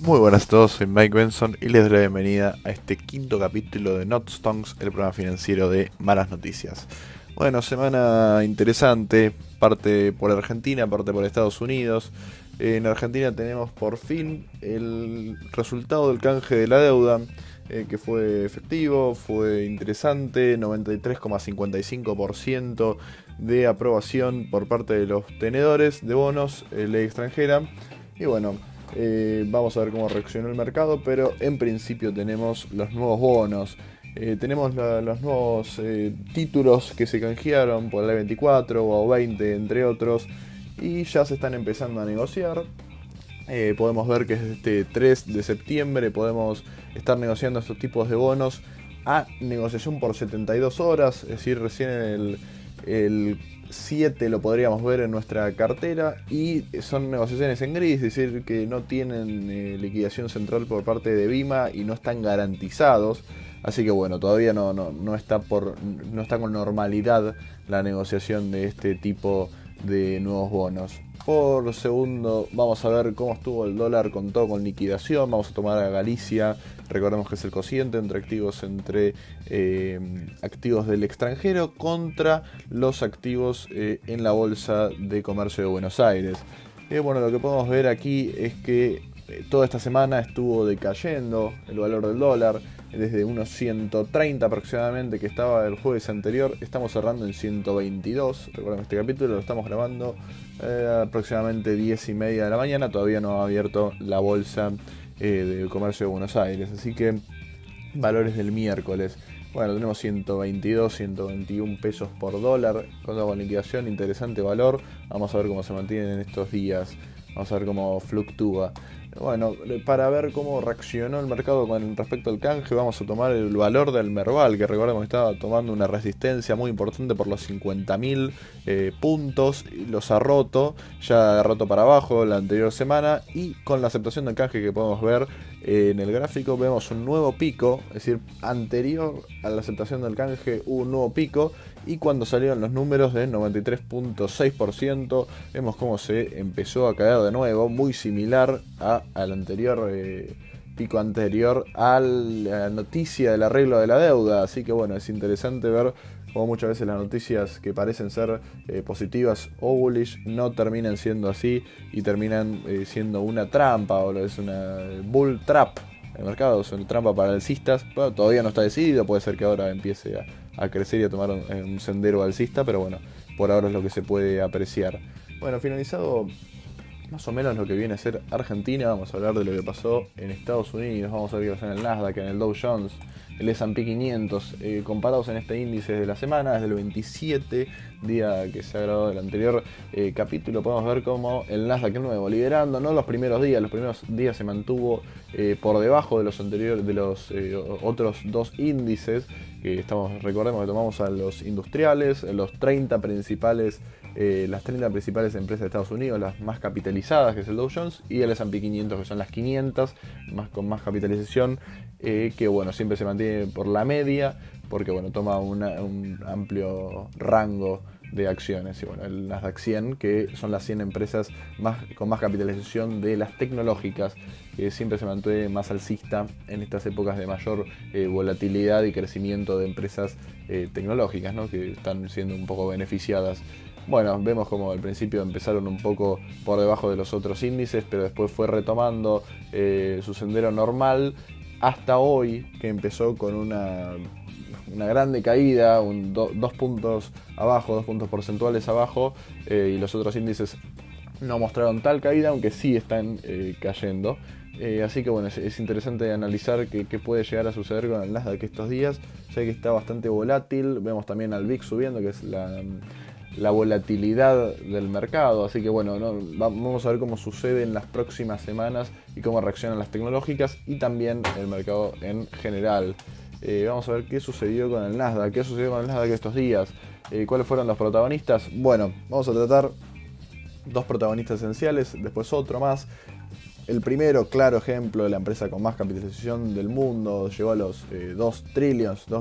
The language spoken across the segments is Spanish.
Muy buenas a todos, soy Mike Benson y les doy la bienvenida a este quinto capítulo de Not Stonks, el programa financiero de Malas Noticias. Bueno, semana interesante, parte por Argentina, parte por Estados Unidos. En Argentina tenemos por fin el resultado del canje de la deuda, que fue efectivo, fue interesante, 93,55% de aprobación por parte de los tenedores de bonos, ley extranjera. Y bueno, vamos a ver cómo reaccionó el mercado, pero en principio tenemos los nuevos bonos. Tenemos los nuevos títulos que se canjearon por la 24 o 20, entre otros, y ya se están empezando a negociar. Podemos ver que desde este 3 de septiembre podemos estar negociando estos tipos de bonos a negociación por 72 horas, es decir, recién el 7 lo podríamos ver en nuestra cartera, y son negociaciones en gris, es decir, que no tienen liquidación central por parte de Bima y no están garantizados. Así que bueno, todavía no está con normalidad la negociación de este tipo de nuevos bonos. Por segundo, vamos a ver cómo estuvo el dólar con todo, con liquidación. Vamos a tomar a Galicia, recordemos que es el cociente entre activos del extranjero contra los activos en la Bolsa de Comercio de Buenos Aires. Bueno, lo que podemos ver aquí es que toda esta semana estuvo decayendo el valor del dólar. Desde unos 130 aproximadamente que estaba el jueves anterior, estamos cerrando en 122. Recuerden que este capítulo lo estamos grabando aproximadamente 10:30 de la mañana. Todavía no ha abierto la bolsa de comercio de Buenos Aires, así que valores del miércoles. Bueno, tenemos 122, 121 pesos por dólar, con liquidación, interesante valor. Vamos a ver cómo se mantiene en estos días, vamos a ver cómo fluctúa. Bueno, para ver cómo reaccionó el mercado con respecto al canje, vamos a tomar el valor del Merval, que recordemos que estaba tomando una resistencia muy importante por los 50.000 puntos, y los ha roto, ya ha roto para abajo la anterior semana, y con la aceptación del canje que podemos ver en el gráfico, vemos un nuevo pico, es decir, anterior a la aceptación del canje hubo un nuevo pico, y cuando salieron los números de 93,6%, vemos cómo se empezó a caer de nuevo, muy similar al anterior pico anterior a la noticia del arreglo de la deuda. Así que bueno, es interesante ver cómo muchas veces las noticias que parecen ser positivas o bullish no terminan siendo así y terminan siendo una trampa, o es una bull trap. El mercado es una trampa para alcistas. Bueno, todavía no está decidido, puede ser que ahora empiece a crecer y a tomar un sendero alcista, pero bueno, por ahora es lo que se puede apreciar. Bueno, finalizado más o menos lo que viene a ser Argentina, vamos a hablar de lo que pasó en Estados Unidos. Vamos a ver qué pasó en el Nasdaq, en el Dow Jones, el S&P 500, comparados en este índice de la semana, desde el 27, día que se ha grabado el anterior capítulo, podemos ver cómo el Nasdaq, el nuevo, liderando, no los primeros días se mantuvo por debajo de los anteriores, de los otros dos índices, que recordemos que tomamos a los industriales, los 30 principales, las 30 principales empresas de Estados Unidos, las más capitalizadas, que es el Dow Jones, y el S&P 500, que son las 500 con más capitalización, que bueno, siempre se mantiene por la media, porque bueno, toma un amplio rango de acciones. Y bueno, el Nasdaq 100, que son las 100 empresas con más capitalización de las tecnológicas, que siempre se mantiene más alcista en estas épocas de mayor volatilidad y crecimiento de empresas tecnológicas, ¿no?, que están siendo un poco beneficiadas. Bueno, vemos como al principio empezaron un poco por debajo de los otros índices, pero después fue retomando su sendero normal hasta hoy, que empezó con una grande caída, 2 puntos abajo, 2 puntos porcentuales abajo, y los otros índices no mostraron tal caída, aunque sí están cayendo. Así que bueno, es interesante analizar qué puede llegar a suceder con el Nasdaq estos días. Sé que está bastante volátil, vemos también al VIX subiendo, que es la volatilidad del mercado. Así que bueno, vamos a ver cómo sucede en las próximas semanas y cómo reaccionan las tecnológicas y también el mercado en general. Vamos a ver qué sucedió con el Nasdaq, estos días, cuáles fueron los protagonistas. Bueno, vamos a tratar dos protagonistas esenciales, después otro más. El primero, claro ejemplo, de la empresa con más capitalización del mundo, llegó a los 2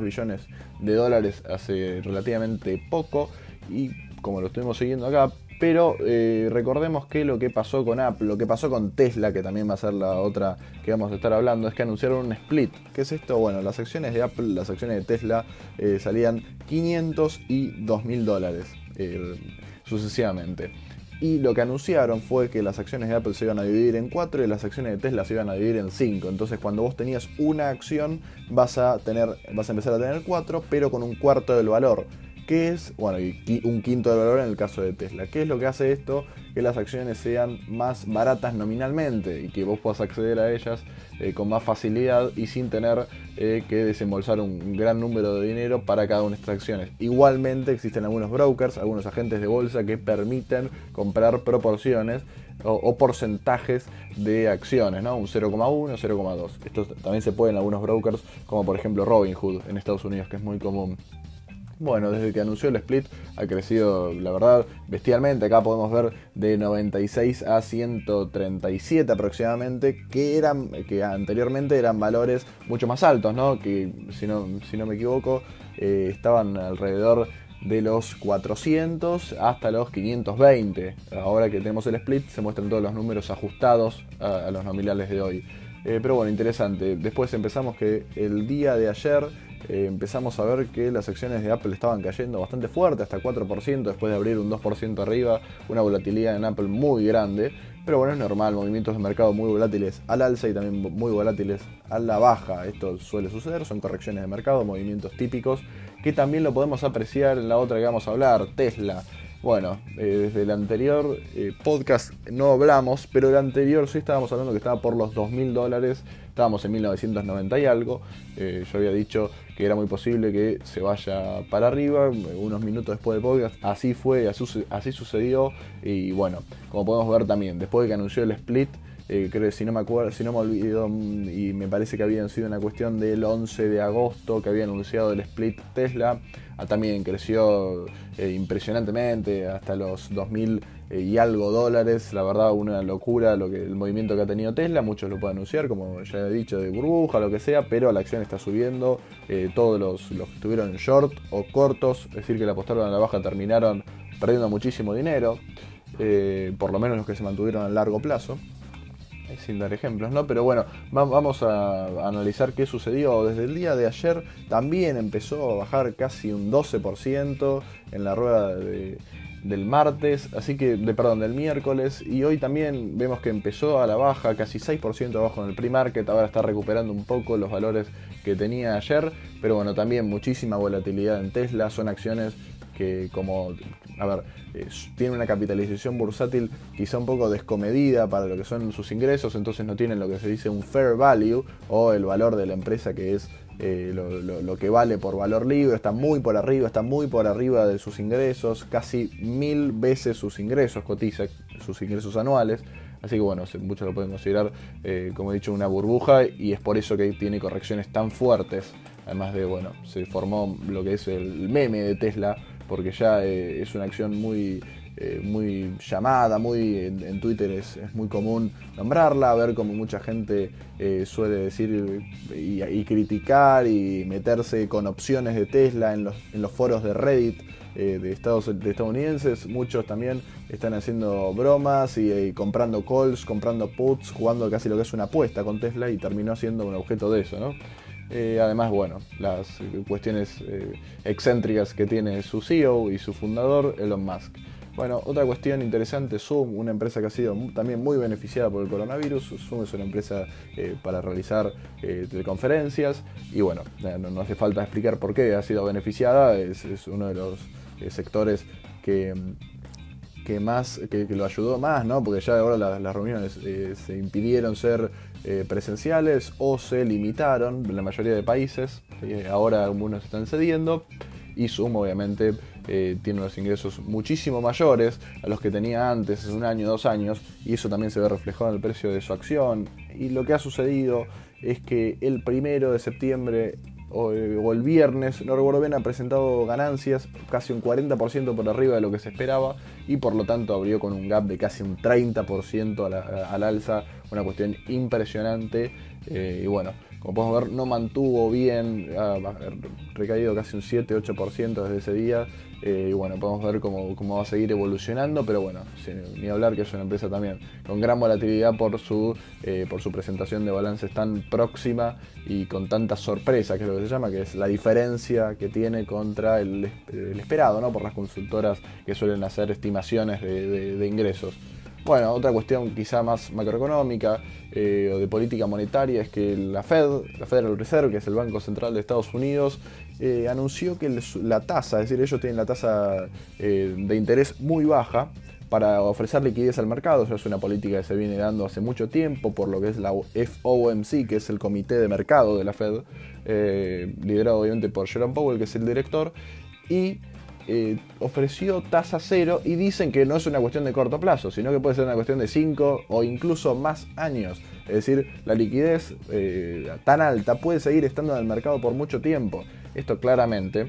billones de dólares hace relativamente poco, y como lo estuvimos siguiendo acá, Pero recordemos que lo que pasó con Apple, lo que pasó con Tesla, que también va a ser la otra que vamos a estar hablando, es que anunciaron un split. ¿Qué es esto? Bueno, las acciones de Apple, las acciones de Tesla salían $500 y $2.000 sucesivamente. Y lo que anunciaron fue que las acciones de Apple se iban a dividir en 4 y las acciones de Tesla se iban a dividir en 5. Entonces cuando vos tenías una acción vas a empezar a tener 4, pero con un cuarto del valor. Que es, bueno, y un quinto del valor en el caso de Tesla. ¿Qué es lo que hace esto? Que las acciones sean más baratas nominalmente y que vos puedas acceder a ellas con más facilidad y sin tener que desembolsar un gran número de dinero para cada una de estas acciones. Igualmente existen algunos brokers, algunos agentes de bolsa que permiten comprar proporciones o porcentajes de acciones, ¿no? Un 0,1, 0,2. Esto también se puede en algunos brokers, como por ejemplo Robinhood en Estados Unidos, que es muy común. Bueno, desde que anunció el split ha crecido, la verdad, bestialmente. Acá podemos ver de 96 a 137 aproximadamente, que anteriormente eran valores mucho más altos, ¿no? Que si no me equivoco, estaban alrededor de los 400 hasta los 520. Ahora que tenemos el split se muestran todos los números ajustados a los nominales de hoy. Pero bueno, interesante. Después empezamos que el día de ayer empezamos a ver que las acciones de Apple estaban cayendo bastante fuerte, hasta 4%, después de abrir un 2% arriba, una volatilidad en Apple muy grande. Pero bueno, es normal, movimientos de mercado muy volátiles al alza y también muy volátiles a la baja. Esto suele suceder, son correcciones de mercado, movimientos típicos, que también lo podemos apreciar en la otra que vamos a hablar, Tesla. Bueno, desde el anterior podcast no hablamos, pero el anterior sí estábamos hablando que estaba por los $2.000, estábamos en 1990 y algo. Yo había dicho que era muy posible que se vaya para arriba, unos minutos después del podcast, así fue, así sucedió. Y bueno, como podemos ver también, después de que anunció el split, creo que si no me olvido, y me parece que había sido una cuestión del 11 de agosto que había anunciado el split Tesla, también creció impresionantemente hasta los 2.000 y algo dólares. La verdad, una locura el movimiento que ha tenido Tesla. Muchos lo pueden anunciar, como ya he dicho, de burbuja, lo que sea, pero la acción está subiendo. Todos los que estuvieron short o cortos, es decir, que la apostaron a la baja, terminaron perdiendo muchísimo dinero, por lo menos los que se mantuvieron a largo plazo, sin dar ejemplos, ¿no? Pero bueno, vamos a analizar qué sucedió. Desde el día de ayer también empezó a bajar casi un 12% en la rueda del martes, del miércoles, y hoy también vemos que empezó a la baja, casi 6% abajo en el pre-market. Ahora está recuperando un poco los valores que tenía ayer, pero bueno, también muchísima volatilidad en Tesla. Son acciones que tienen una capitalización bursátil quizá un poco descomedida para lo que son sus ingresos, entonces no tienen lo que se dice un fair value o el valor de la empresa, que es lo que vale por valor libre. Está muy por arriba de sus ingresos, casi 1000 veces sus ingresos, cotiza sus ingresos anuales. Así que bueno, muchos lo pueden considerar, como he dicho, una burbuja, y es por eso que tiene correcciones tan fuertes. Además de, bueno, se formó lo que es el meme de Tesla, porque ya es una acción muy llamada, en Twitter es muy común nombrarla, ver como mucha gente suele decir y criticar y meterse con opciones de Tesla en los foros de Reddit de estadounidenses. Muchos también están haciendo bromas y comprando calls, comprando puts, jugando casi lo que es una apuesta con Tesla, y terminó siendo un objeto de eso, ¿no? Además, bueno, las cuestiones excéntricas que tiene su CEO y su fundador, Elon Musk. Bueno, otra cuestión interesante, Zoom, una empresa que ha sido también muy beneficiada por el coronavirus. Zoom es una empresa para realizar teleconferencias, y bueno, no hace falta explicar por qué ha sido beneficiada. Es uno de los sectores que lo ayudó más, ¿no? Porque ya ahora las reuniones se impidieron ser presenciales o se limitaron en la mayoría de países. Ahora algunos están cediendo, y Zoom obviamente tiene unos ingresos muchísimo mayores a los que tenía antes, hace un año, 2 años, y eso también se ve reflejado en el precio de su acción. Y lo que ha sucedido es que el 1 de septiembre o el viernes, no recuerdo bien, ha presentado ganancias casi un 40% por arriba de lo que se esperaba, y por lo tanto abrió con un gap de casi un 30% al alza, una cuestión impresionante. Y bueno, como podemos ver, no mantuvo bien, ha recaído casi un 7-8% desde ese día. Y bueno, podemos ver cómo va a seguir evolucionando, pero bueno, ni hablar que es una empresa también con gran volatilidad por su presentación de balances tan próxima y con tanta sorpresa, que es lo que se llama, que es la diferencia que tiene contra el esperado, ¿no? Por las consultoras que suelen hacer estimaciones de ingresos. Bueno, otra cuestión quizá más macroeconómica o de política monetaria es que la Federal Reserve, que es el Banco Central de Estados Unidos, anunció que la tasa, es decir, ellos tienen la tasa de interés muy baja para ofrecer liquidez al mercado. Eso es una política que se viene dando hace mucho tiempo por lo que es la FOMC, que es el Comité de Mercado de la Fed, liderado obviamente por Jerome Powell, que es el director, y ofreció tasa cero, y dicen que no es una cuestión de corto plazo, sino que puede ser una cuestión de 5 o incluso más años. Es decir, la liquidez tan alta puede seguir estando en el mercado por mucho tiempo. Esto claramente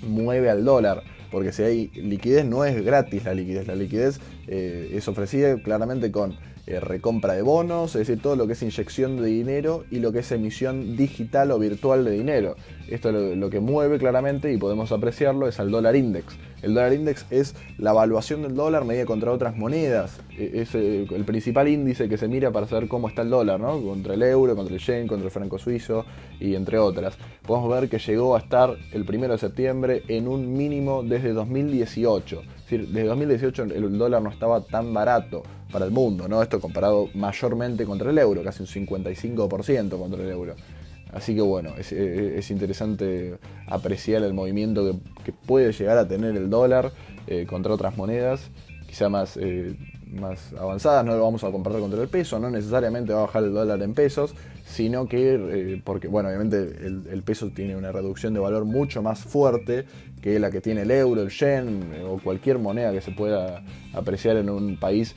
mueve al dólar, porque si hay liquidez no es gratis la liquidez es ofrecida claramente con recompra de bonos, es decir, todo lo que es inyección de dinero y lo que es emisión digital o virtual de dinero. Esto lo que mueve claramente, y podemos apreciarlo, es al dólar index. El dólar index es la evaluación del dólar medida contra otras monedas. Es el principal índice que se mira para saber cómo está el dólar, ¿no? Contra el euro, contra el yen, contra el franco suizo y entre otras. Podemos ver que llegó a estar el 1 de septiembre en un mínimo desde 2018. Es decir, desde 2018 el dólar no estaba tan barato para el mundo, ¿no? Esto comparado mayormente contra el euro, casi un 55% contra el euro. Así que bueno, es interesante apreciar el movimiento que puede llegar a tener el dólar contra otras monedas, quizá más avanzadas. No lo vamos a comparar contra el peso, no necesariamente va a bajar el dólar en pesos, sino que, porque bueno, obviamente el peso tiene una reducción de valor mucho más fuerte que la que tiene el euro, el yen o cualquier moneda que se pueda apreciar en un país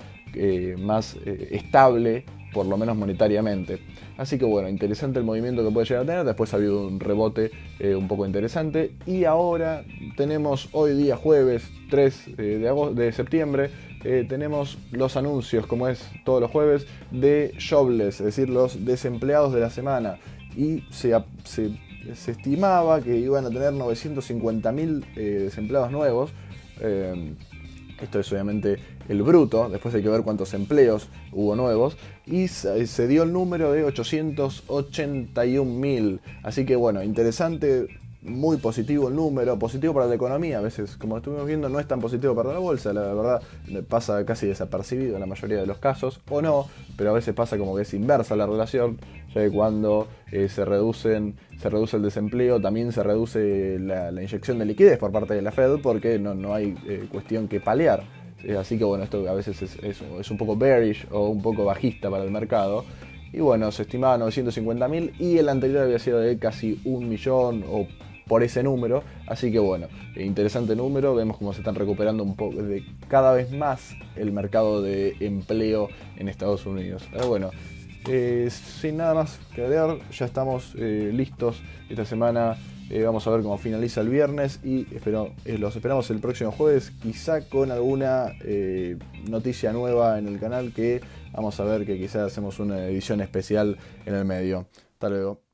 más estable, por lo menos monetariamente. Así que bueno, interesante el movimiento que puede llegar a tener. Después ha habido un rebote un poco interesante. Y ahora tenemos hoy día jueves 3 de septiembre, tenemos los anuncios, como es todos los jueves, de jobless, es decir, los desempleados de la semana. Y se estimaba que iban a tener 950.000 desempleados nuevos. Esto es obviamente el bruto, después hay que ver cuántos empleos hubo nuevos, y se dio el número de 881.000. Así que bueno, interesante, muy positivo el número, positivo para la economía. A veces, como estuvimos viendo, no es tan positivo para la bolsa, la verdad pasa casi desapercibido en la mayoría de los casos, o no, pero a veces pasa como que es inversa la relación, ya que cuando se reduce el desempleo, también se reduce la inyección de liquidez por parte de la Fed, porque no hay cuestión que paliar. Así que bueno, esto a veces es un poco bearish o un poco bajista para el mercado. Y bueno, se estimaba 950.000 y el anterior había sido de casi 1 millón o por ese número. Así que bueno, interesante número. Vemos cómo se están recuperando un poco de cada vez más el mercado de empleo en Estados Unidos. Pero bueno, sin nada más que agregar, ya estamos listos esta semana. Vamos a ver cómo finaliza el viernes y los esperamos el próximo jueves, quizá con alguna noticia nueva en el canal, que vamos a ver que quizá hacemos una edición especial en el medio. Hasta luego.